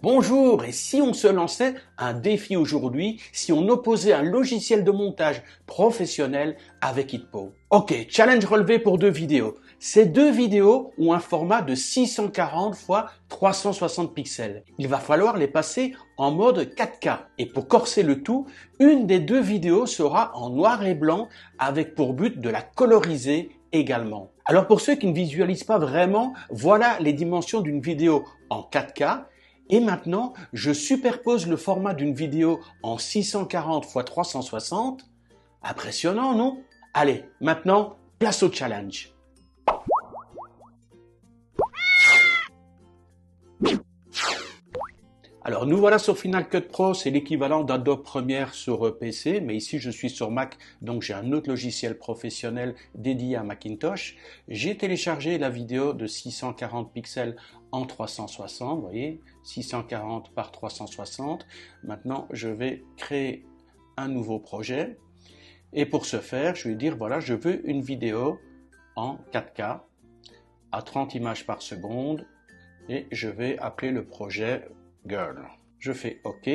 Bonjour, et si on se lançait un défi aujourd'hui, si on opposait un logiciel de montage professionnel avec Hitpo? Ok, challenge relevé pour deux vidéos. Ces deux vidéos ont un format de 640 x 360 pixels. Il va falloir les passer en mode 4K. Et pour corser le tout, une des deux vidéos sera en noir et blanc avec pour but de la coloriser également. Alors pour ceux qui ne visualisent pas vraiment, voilà les dimensions d'une vidéo en 4K. Et maintenant, je superpose le format d'une vidéo en 640 x 360. Impressionnant, non? Allez, maintenant, place au challenge. Alors nous voilà sur Final Cut Pro, c'est l'équivalent d'Adobe Premiere sur PC, mais ici je suis sur Mac, donc j'ai un autre logiciel professionnel dédié à Macintosh. J'ai téléchargé la vidéo de 640 pixels en 360, vous voyez, 640 par 360. Maintenant je vais créer un nouveau projet, et pour ce faire, je vais dire voilà, je veux une vidéo en 4K à 30 images par seconde, et je vais appeler le projet Girl. Je fais OK.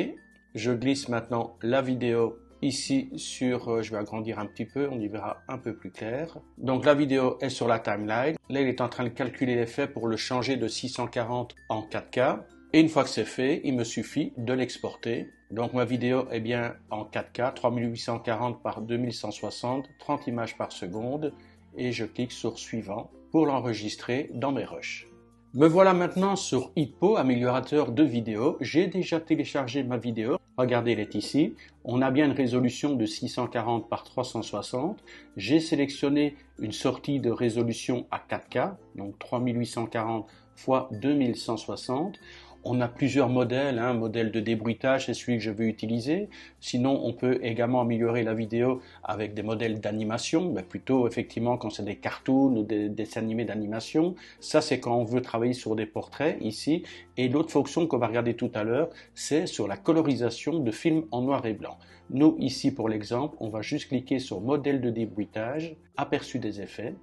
Je glisse maintenant la vidéo ici sur, je vais agrandir un petit peu, on y verra un peu plus clair. Donc la vidéo est sur la timeline. Là, il est en train de calculer l'effet pour le changer de 640 en 4K. Et une fois que c'est fait, il me suffit de l'exporter. Donc ma vidéo est bien en 4K, 3840 par 2160, 30 images par seconde. Et je clique sur Suivant pour l'enregistrer dans mes rushs. Me voilà maintenant sur Hitpo, améliorateur de vidéo. J'ai déjà téléchargé ma vidéo. Regardez, elle est ici. On a bien une résolution de 640 par 360. J'ai sélectionné une sortie de résolution à 4K, donc 3840 x 2160. On a plusieurs modèles, un modèle de débruitage, c'est celui que je veux utiliser. Sinon, on peut également améliorer la vidéo avec des modèles d'animation, mais plutôt effectivement quand c'est des cartoons ou des dessins animés d'animation. Ça, c'est quand on veut travailler sur des portraits ici. Et l'autre fonction qu'on va regarder tout à l'heure, c'est sur la colorisation de films en noir et blanc. Nous, ici, pour l'exemple, on va juste cliquer sur modèle de débruitage, aperçu des effets.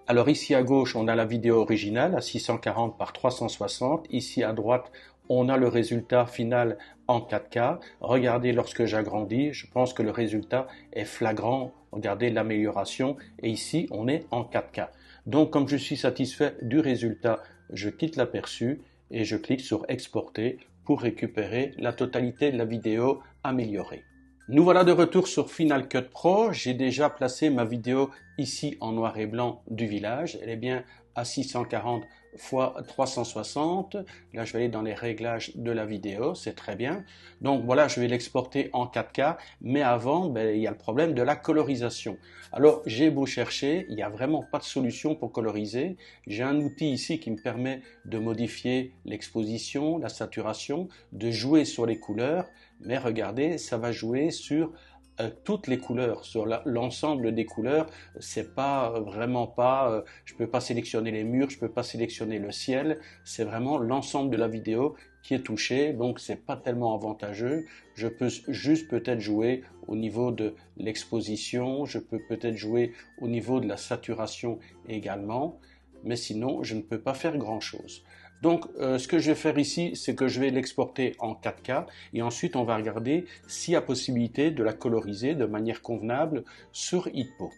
Alors ici à gauche, on a la vidéo originale à 640 par 360. Ici à droite, on a le résultat final en 4K. Regardez lorsque j'agrandis, je pense que le résultat est flagrant. Regardez l'amélioration et ici, on est en 4K. Donc comme je suis satisfait du résultat, je quitte l'aperçu et je clique sur Exporter pour récupérer la totalité de la vidéo améliorée. Nous voilà de retour sur Final Cut Pro. J'ai déjà placé ma vidéo ici en noir et blanc du village. Elle est bien à 640 x 360. Là, je vais aller dans les réglages de la vidéo. C'est très bien. Donc voilà, je vais l'exporter en 4K. Mais avant, il y a le problème de la colorisation. Alors, j'ai beau chercher, il n'y a vraiment pas de solution pour coloriser. J'ai un outil ici qui me permet de modifier l'exposition, la saturation, de jouer sur les couleurs. Mais regardez, ça va jouer sur toutes les couleurs, sur l'ensemble des couleurs. C'est pas vraiment pas, je peux pas sélectionner les murs, je peux pas sélectionner le ciel. C'est vraiment l'ensemble de la vidéo qui est touché, donc c'est pas tellement avantageux. Je peux juste peut-être jouer au niveau de l'exposition, je peux peut-être jouer au niveau de la saturation également, mais sinon je ne peux pas faire grand-chose. Donc, ce que je vais faire ici, c'est que je vais l'exporter en 4K et ensuite on va regarder s'il y a possibilité de la coloriser de manière convenable sur Hitpo.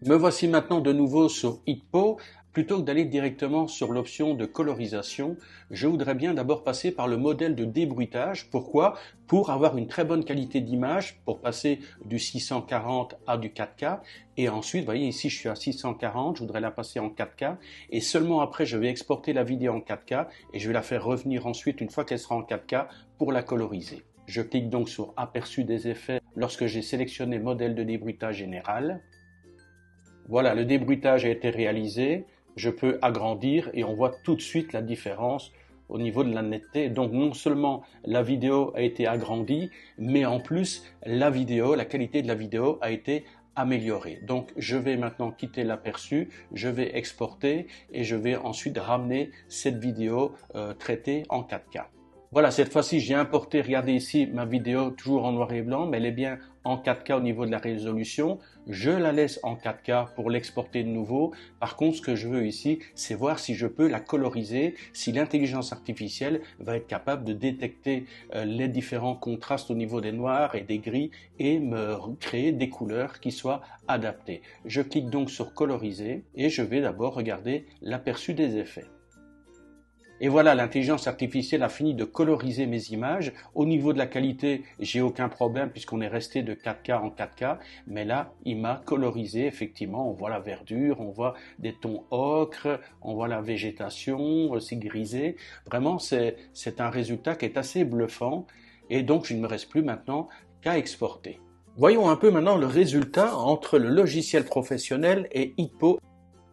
Me voici maintenant de nouveau sur Hitpo. Plutôt que d'aller directement sur l'option de colorisation, je voudrais bien d'abord passer par le modèle de débruitage. Pourquoi? Pour avoir une très bonne qualité d'image, pour passer du 640 à du 4K. Et ensuite, vous voyez ici, je suis à 640, je voudrais la passer en 4K. Et seulement après, je vais exporter la vidéo en 4K et je vais la faire revenir ensuite, une fois qu'elle sera en 4K, pour la coloriser. Je clique donc sur Aperçu des effets lorsque j'ai sélectionné modèle de débruitage général. Voilà, le débruitage a été réalisé. Je peux agrandir et on voit tout de suite la différence au niveau de la netteté. Donc non seulement la vidéo a été agrandie, mais en plus la qualité de la vidéo a été améliorée. Donc je vais maintenant quitter l'aperçu, je vais exporter et je vais ensuite ramener cette vidéo traitée en 4K. Voilà, cette fois-ci, j'ai importé, regardez ici, ma vidéo toujours en noir et blanc, mais elle est bien en 4K au niveau de la résolution. Je la laisse en 4K pour l'exporter de nouveau. Par contre, ce que je veux ici, c'est voir si je peux la coloriser, si l'intelligence artificielle va être capable de détecter les différents contrastes au niveau des noirs et des gris et me créer des couleurs qui soient adaptées. Je clique donc sur coloriser et je vais d'abord regarder l'aperçu des effets. Et voilà, l'intelligence artificielle a fini de coloriser mes images. Au niveau de la qualité, j'ai aucun problème puisqu'on est resté de 4K en 4K. Mais là, il m'a colorisé, effectivement. On voit la verdure, on voit des tons ocre, on voit la végétation aussi grisée. Vraiment, c'est un résultat qui est assez bluffant. Et donc, il ne me reste plus maintenant qu'à exporter. Voyons un peu maintenant le résultat entre le logiciel professionnel et Hitpo.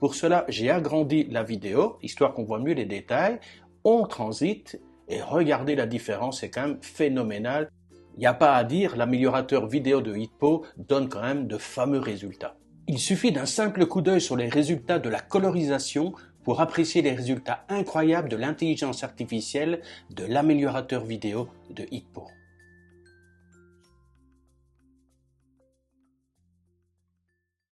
Pour cela, j'ai agrandi la vidéo, histoire qu'on voit mieux les détails. On transite et regardez la différence, c'est quand même phénoménal. Il n'y a pas à dire, l'améliorateur vidéo de Hitpo donne quand même de fameux résultats. Il suffit d'un simple coup d'œil sur les résultats de la colorisation pour apprécier les résultats incroyables de l'intelligence artificielle de l'améliorateur vidéo de Hitpo.